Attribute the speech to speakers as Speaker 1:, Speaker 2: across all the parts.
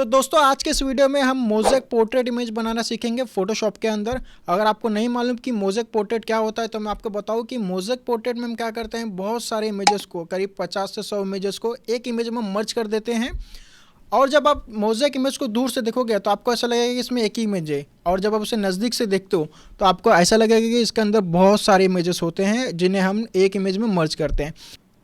Speaker 1: तो दोस्तों आज के इस वीडियो में हम मोज़ेक पोर्ट्रेट इमेज बनाना सीखेंगे फोटोशॉप के अंदर। अगर आपको नहीं मालूम कि मोज़ेक पोर्ट्रेट क्या होता है तो मैं आपको बताऊं कि मोज़ेक पोर्ट्रेट में हम क्या करते हैं, बहुत सारे इमेजेस को, करीब 50 से 100 इमेजेस को एक इमेज में मर्ज कर देते हैं। और जब आप मोज़ेक इमेज को दूर से देखोगे तो आपको ऐसा लगेगा कि इसमें एक ही इमेज है, और जब आप उसे नज़दीक से देखते हो तो आपको ऐसा लगेगा कि इसके अंदर बहुत सारे इमेजेस होते हैं जिन्हें हम एक इमेज में मर्ज करते हैं।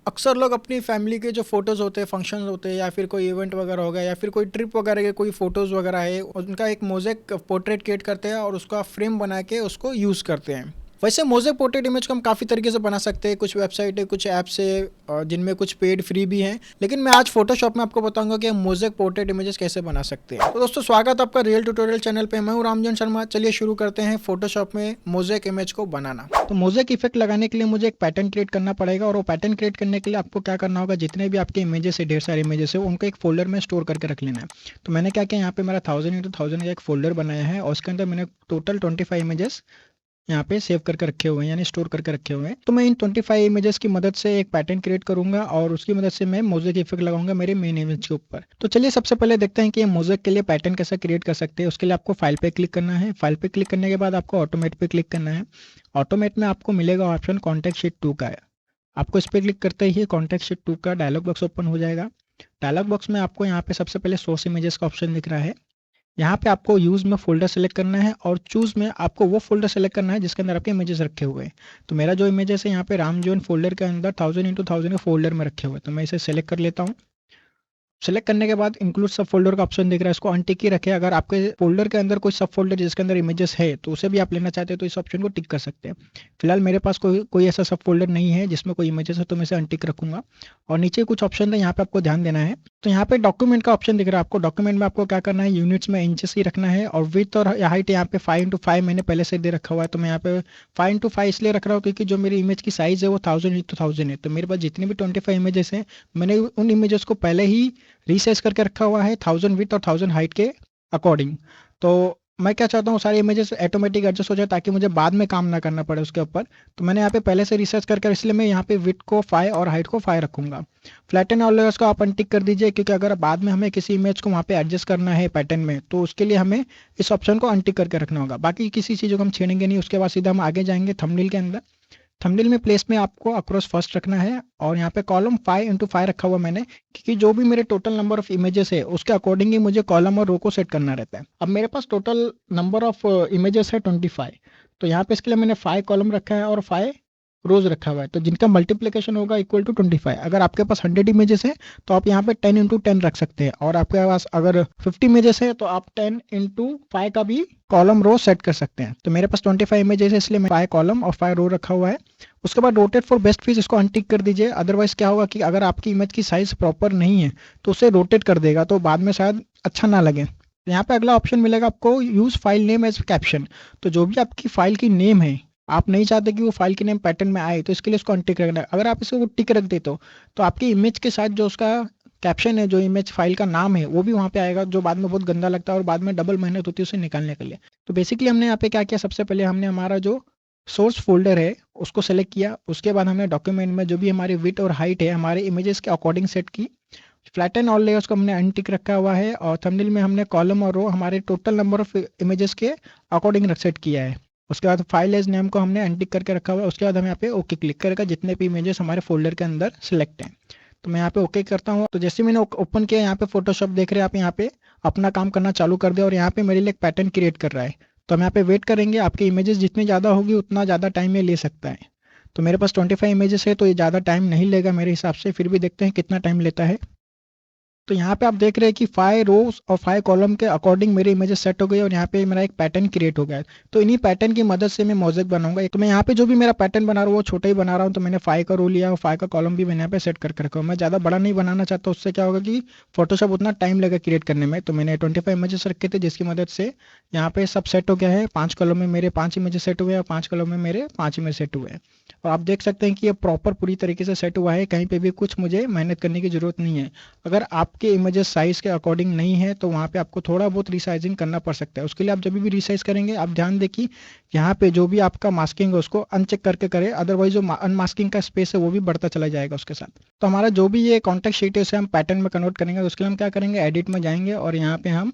Speaker 1: अक्सर लोग अपनी फैमिली के जो फ़ोटोज़ होते हैं, फंक्शन होते हैं, या फिर कोई इवेंट वगैरह हो गया, या फिर कोई ट्रिप वगैरह के कोई फ़ोटोज़ वगैरह है, उनका एक मोज़ेक पोर्ट्रेट क्रिएट करते हैं और उसका फ्रेम बना के उसको यूज़ करते हैं। वैसे मोज़ेक पोर्ट्रेट इमेज को हम काफ़ी तरीके से बना सकते हैं। कुछ वेबसाइट है, कुछ ऐप्स है जिनमें कुछ पेड फ्री भी हैं, लेकिन मैं आज फोटोशॉप में आपको बताऊंगा कि हम मोज़ेक पोर्ट्रेट इमेजेस कैसे बना सकते हैं। तो दोस्तों स्वागत है आपका रियल ट्यूटोरियल चैनल पे। मैं हूं रामजन शर्मा। चलिए शुरू करते हैं फोटोशॉप में मोज़ेक इमेज को बनाना। तो मोज़ेक इफेक्ट लगाने के लिए मुझे एक पैटर्न क्रिएट करना पड़ेगा, और वो पैटर्न क्रिएट करने के लिए आपको क्या करना होगा, जितने भी आपके इमेजेस है, ढेर सारे इमेजेस है, उनको एक फोल्डर में स्टोर करके रख लेना है। तो मैंने क्या किया, यहाँ पे मेरा 1000x1000 का एक फोल्डर बनाया है, और उसके अंदर मैंने टोटल 25 इमेजेस यहाँ पे सेव करके रखे हुए हैं, यानी स्टोर करके रखे हुए हैं। तो मैं इन 25 इमेजेस की मदद से एक पैटर्न क्रिएट करूंगा, और उसकी मदद से मैं मोज़ेक इफेक्ट लगाऊंगा मेरे मेन इमेज के ऊपर। तो चलिए सबसे पहले देखते हैं कि ये मोज़ेक के लिए पैटर्न कैसे क्रिएट कर सकते हैं। उसके लिए आपको फाइल पे क्लिक करना है। फाइल पे क्लिक करने के बाद आपको ऑटोमेट पे क्लिक करना है। ऑटोमेट में आपको मिलेगा ऑप्शन कॉन्टेक्ट शीट 2 का है। आपको इस पर क्लिक करते ही कॉन्टेक्ट शीट 2 का डायलॉग बॉक्स ओपन हो जाएगा। डायलॉग बॉक्स में आपको यहाँ पे सबसे पहले सोर्स इमेजेस का ऑप्शन दिख रहा है। यहाँ पे आपको यूज़ में फ़ोल्डर सेलेक्ट करना है, और चूज़ में आपको वो फ़ोल्डर सेलेक्ट करना है जिसके अंदर आपके इमेजेस रखे हुए हैं। तो मेरा जो इमेजेस है यहाँ पे रामजोन फ़ोल्डर के अंदर 1000x1000 के फ़ोल्डर में रखे हुए हैं। तो मैं इसे सेलेक्ट कर लेता हूँ। सेलेक्ट करने के बाद इंक्लूड सब फोल्डर का ऑप्शन दिख रहा है, इसको अनटिक ही रखें। अगर आपके फोल्डर के अंदर कोई सब फोल्डर जिसके अंदर इमेजेस है तो उसे भी आप लेना चाहते हैं तो इस ऑप्शन को टिक कर सकते हैं। फिलहाल मेरे पास कोई ऐसा सब फोल्डर नहीं है जिसमें कोई इमेजेस है, तो मैं इसे अनटिक रखूंगा। और नीचे कुछ ऑप्शन है, यहाँ पे आपको ध्यान देना है। तो यहाँ पे डॉक्यूमेंट का ऑप्शन दिख रहा है आपको। डॉक्यूमेंट में आपको क्या करना है, यूनिट्स में इंचेस ही रखना है, और विड्थ और हाइट यहाँ पे 5x5 मैंने पहले से दे रखा हुआ है। तो मैं यहाँ पे 5x5 इसलिए रख रहा हूँ क्योंकि जो मेरी इमेज की साइज है वो 1000x1000 है। तो मेरे पास जितनी भी 25 इमेजेस हैं, मैंने उन इमेजेस को पहले ही रीसाइज करके रखा हुआ है 1000 विड्थ और 1000 हाइट के अकॉर्डिंग। तो मैं क्या चाहता हूँ, सारे इमेजेस ऑटोमेटिक एडजस्ट हो जाए ताकि मुझे बाद में काम ना करना पड़े उसके ऊपर। तो मैंने यहाँ पे पहले से रिसर्च करके, इसलिए मैं यहाँ पे विड्थ को 5 और हाइट को 5 रखूंगा। फ्लैटन और लेयर्स को आप अनटिक कर दीजिए, क्योंकि अगर बाद में हमें किसी इमेज को वहाँ पे एडजस्ट करना है पैटर्न में, तो उसके लिए हमें इस ऑप्शन को अनटिक करके रखना होगा। बाकी किसी चीज़ों को हम छेड़ेंगे नहीं। उसके बाद सीधा हम आगे जाएंगे थंबनेल के अंदर। थंबनेल में प्लेस में आपको अक्रॉस फर्स्ट रखना है, और यहाँ पे कॉलम 5x5 रखा हुआ मैंने, क्योंकि जो भी मेरे टोटल नंबर ऑफ इमेजेस है उसके अकॉर्डिंग ही मुझे कॉलम और रो को सेट करना रहता है। अब मेरे पास टोटल नंबर ऑफ इमेजेस है 25। तो यहाँ पे इसके लिए मैंने 5 कॉलम रखा है और 5 रोज रखा हुआ है, तो जिनका मल्टीप्लिकेशन होगा इक्वल टू 25। अगर आपके पास 100 इमेजेस है तो आप यहाँ पे 10x10 रख सकते हैं, और आपके पास अगर 50 इमेजेस है तो आप 10x5 का भी कॉलम रो सेट कर सकते हैं। तो मेरे पास 25 इमेजेस है, इसलिए मैं 5 कॉलम और 5 रो रखा हुआ है। उसके बाद रोटेट फॉर बेस्ट फीस, इसको अनटिक कर दीजिए। अदरवाइज क्या होगा कि अगर आपकी इमेज की साइज प्रॉपर नहीं है तो उसे रोटेट कर देगा, तो बाद में शायद अच्छा ना लगे। यहाँ पे अगला ऑप्शन मिलेगा आपको, use file name as caption. तो जो भी आपकी फाइल की नेम है, आप नहीं चाहते कि वो फाइल की नेम पैटर्न में आए, तो इसके लिए उसको अनटिक रखना है। अगर आप इसको टिक रख देते हो तो आपकी इमेज के साथ जो उसका कैप्शन है, जो इमेज फाइल का नाम है, वो भी वहाँ पे आएगा, जो बाद में बहुत गंदा लगता है और बाद में डबल मेहनत होती है उसे निकालने के लिए। तो बेसिकली हमने यहाँ पे क्या किया, सबसे पहले हमने हमारा जो सोर्स फोल्डर है उसको सेलेक्ट किया। उसके बाद हमने डॉक्यूमेंट में जो भी हमारी विड्थ और हाइट है हमारे इमेजेस के अकॉर्डिंग सेट की। फ्लैटन ऑल लेयर्स को हमने अनटिक रखा हुआ है, और थंबनेल में हमने कॉलम और रो हमारे टोटल नंबर ऑफ इमेजेस के अकॉर्डिंग सेट किया है। उसके बाद फाइल एज नेम को हमने अनटिक करके रखा हुआ है। उसके बाद हम यहाँ पे ओके क्लिक करेगा, जितने भी इमेजेस हमारे फोल्डर के अंदर सिलेक्ट हैं। तो मैं यहाँ पे ओके करता हूँ। तो जैसे मैंने ओपन किया, यहाँ पे फोटोशॉप देख रहे हैं आप, यहाँ पे अपना काम करना चालू कर दिया, और यहाँ पे मेरे लिए एक पैटर्न क्रिएट कर रहा है। तो हम यहाँ पे वेट करेंगे। आपकी इमेजेस जितनी ज़्यादा होगी उतना ज़्यादा टाइम ये ले सकता है। तो मेरे पास 25 इमेजेस है तो ये ज़्यादा टाइम नहीं लेगा मेरे हिसाब से, फिर भी देखते हैं कितना टाइम लेता है। तो यहाँ पे आप देख रहे हैं कि 5 रोज और 5 कॉलम के अकॉर्डिंग मेरे इमेजेस सेट हो गई, और यहाँ पे मेरा एक पैटर्न क्रिएट हो गया है। तो इन्हीं पैटर्न की मदद से मैं मोज़ेक बनाऊंगा। तो मैं यहाँ पे जो भी मेरा पैटर्न बना रहा हूँ वो छोटा ही बना रहा हूँ। तो मैंने 5 का रो लिया और 5 का कॉलम भी मैंने यहाँ पे सेट करके रखा हूँ। मैं ज़्यादा बड़ा नहीं बनाना चाहता, उससे क्या होगा कि फोटोशॉप उतना टाइम लगा क्रिएट करने में। तो मैंने 25 इमेजेस रखे थे, जिसकी मदद से यहाँ पे सब सेट हो गया है। 5 कॉलम में मेरे 5 इमेजेस सेट हुए हैं, और 5 कॉलम में मेरे 5 इमेज सेट हुए हैं। और आप देख सकते हैं कि ये प्रॉपर पूरी तरीके से सेट हुआ है, कहीं पे भी कुछ मुझे मेहनत करने की जरूरत नहीं है। अगर आप आपके इमेजेस साइज़ के अकॉर्डिंग नहीं है तो वहाँ पे आपको थोड़ा बहुत रीसाइजिंग करना पड़ सकता है। उसके लिए आप जब भी रीसाइज़ करेंगे आप ध्यान दें कि यहाँ पे जो भी आपका मास्किंग है उसको अनचेक करके करें, अदरवाइज़ जो अनमास्किंग का स्पेस है वो भी बढ़ता चला जाएगा उसके साथ। तो हमारा जो भी ये कॉन्टेक्स्ट शीट है उसे हम पैटर्न में कन्वर्ट करेंगे। तो उसके लिए हम क्या करेंगे, एडिट में जाएँगे और यहाँ पे हम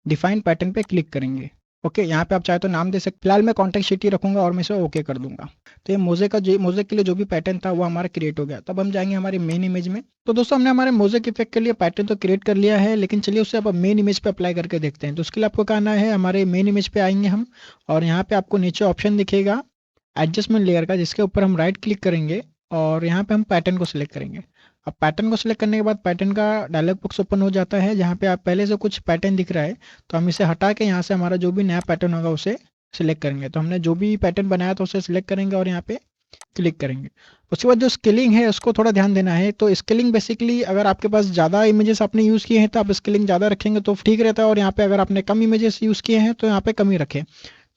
Speaker 1: डिफाइन पैटर्न पे क्लिक करेंगे। ओके, यहाँ पे आप चाहे तो नाम दे सकते, फिलहाल मैं कॉन्टेक्स्ट शीट ही रखूंगा और मैं इसे ओके कर दूंगा। तो ये मोज़ेक के लिए जो भी पैटर्न था वो हमारा क्रिएट हो गया। तब हम जाएंगे हमारे मेन इमेज में। तो दोस्तों हमने हमारे मोज़ेक इफेक्ट के लिए पैटर्न तो क्रिएट कर लिया है, लेकिन चलिए उसे अब मेन इमेज पे अप्लाई करके देखते हैं। तो उसके लिए आपको करना है, हमारे मेन इमेज पे आएंगे हम और यहाँ पे आपको नीचे ऑप्शन दिखेगा एडजस्टमेंट लेयर का, जिसके ऊपर हम राइट क्लिक करेंगे और यहाँ पे हम पैटर्न को सिलेक्ट करेंगे। अब पैटर्न को सिलेक्ट करने के बाद पैटर्न का डायलॉग बॉक्स ओपन हो जाता है, जहाँ पे आप पहले से कुछ पैटर्न दिख रहा है तो हम इसे हटा के यहाँ से हमारा जो भी नया पैटर्न होगा उसे सिलेक्ट करेंगे। तो हमने जो भी पैटर्न बनाया था उसे सिलेक्ट करेंगे और यहाँ पे क्लिक करेंगे। उसके बाद जो स्केलिंग है उसको थोड़ा ध्यान देना है। तो स्केलिंग बेसिकली अगर आपके पास ज़्यादा इमेजेस आपने यूज़ किए हैं तो आप स्केलिंग ज़्यादा रखेंगे तो ठीक रहता है, और यहाँ पे अगर आपने कम इमेजेस यूज़ किए हैं तो यहाँ पे कम ही रखें।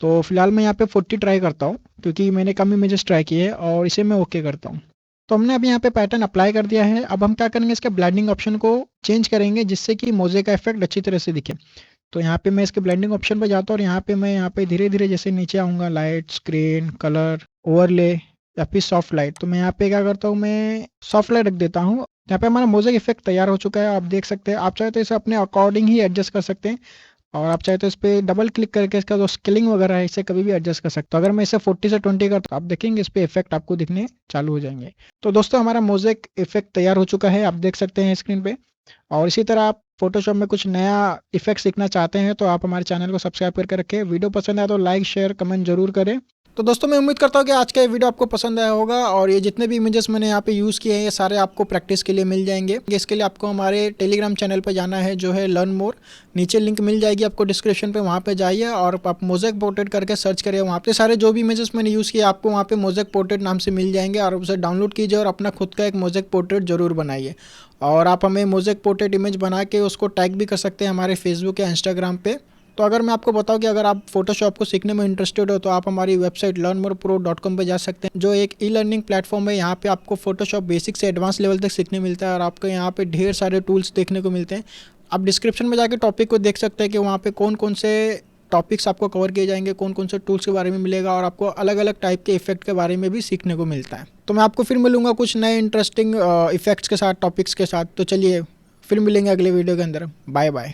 Speaker 1: तो फिलहाल मैं यहाँ पे 40 ट्राई करता हूँ क्योंकि मैंने कम इमेजेस ट्राई किए हैं और इसे मैं ओके करता हूँ। तो हमने अभी यहाँ पे पैटर्न अप्लाई कर दिया है। अब हम क्या करेंगे, इसके ब्लेंडिंग ऑप्शन को चेंज करेंगे जिससे कि मोज़ेक का इफेक्ट अच्छी तरह से दिखे। तो यहाँ पे मैं इसके ब्लेंडिंग ऑप्शन पे जाता हूँ और यहाँ पे धीरे धीरे जैसे नीचे आऊँगा, लाइट, स्क्रीन, कलर, ओवरले या फिर सॉफ्ट लाइट, तो मैं यहाँ पे क्या करता हूँ, मैं सॉफ्ट लाइट रख देता हूँ। यहाँ पे हमारा मोज़ेक इफेक्ट तैयार हो चुका है, आप देख सकते हैं। आप चाहे तो इसे अपने अकॉर्डिंग ही एडजस्ट कर सकते हैं और आप चाहे तो इस पे डबल क्लिक करके इसका जो स्केलिंग वगैरह है इसे कभी भी एडजस्ट कर सकते हो। अगर मैं इसे 40 से 20 करता हूँ आप देखेंगे इस पे इफेक्ट आपको दिखने चालू हो जाएंगे। तो दोस्तों हमारा मोज़ेक इफेक्ट तैयार हो चुका है, आप देख सकते हैं स्क्रीन पे। और इसी तरह आप फोटोशॉप में कुछ नया इफेक्ट सीखना चाहते हैं तो आप हमारे चैनल को सब्सक्राइब करके रखें। वीडियो पसंद आया तो लाइक, शेयर, कमेंट जरूर करें। तो दोस्तों मैं उम्मीद करता हूँ कि आज का ये वीडियो आपको पसंद आया होगा और ये जितने भी इमेजेस मैंने यहाँ पे यूज़ किए हैं ये सारे आपको प्रैक्टिस के लिए मिल जाएंगे। इसके लिए आपको हमारे टेलीग्राम चैनल पर जाना है जो है लर्न मोर, नीचे लिंक मिल जाएगी आपको डिस्क्रिप्शन पे, वहाँ पे जाइए और आप मोज़ेक पोर्ट्रेट करके सर्च करिए। वहाँ पे सारे जो भी इमेजेस मैंने यूज़ किए आपको वहाँ पे मोज़ेक पोर्ट्रेट नाम से मिल जाएंगे और उसे डाउनलोड कीजिए और अपना खुद का एक मोज़ेक पोर्ट्रेट जरूर बनाइए। और आप हमें मोज़ेक पोर्ट्रेट इमेज बना के उसको टैग भी कर सकते हैं हमारे फेसबुक या इंस्टाग्राम पे। तो अगर मैं आपको बताऊं कि अगर आप फोटोशॉप को सीखने में इंटरेस्टेड हो तो आप हमारी वेबसाइट learnmorepro.com पे जा सकते हैं, जो एक ई लर्निंग प्लेटफॉर्म है। यहाँ पे आपको फोटोशॉप बेसिक से एडवांस लेवल तक सीखने मिलता है और आपको यहाँ पे ढेर सारे टूल्स देखने को मिलते हैं। आप डिस्क्रिप्शन में जाके टॉपिक को देख सकते हैं कि वहाँ पे कौन कौन से टॉपिक्स आपको कवर किए जाएंगे, कौन कौन से टूल्स के बारे में मिलेगा और आपको अलग अलग टाइप के इफेक्ट के बारे में भी सीखने को मिलता है। तो मैं आपको फिर मिलूंगा कुछ नए इंटरेस्टिंग इफेक्ट्स के साथ, टॉपिक्स के साथ। तो चलिए फिर मिलेंगे अगले वीडियो के अंदर। Bye bye.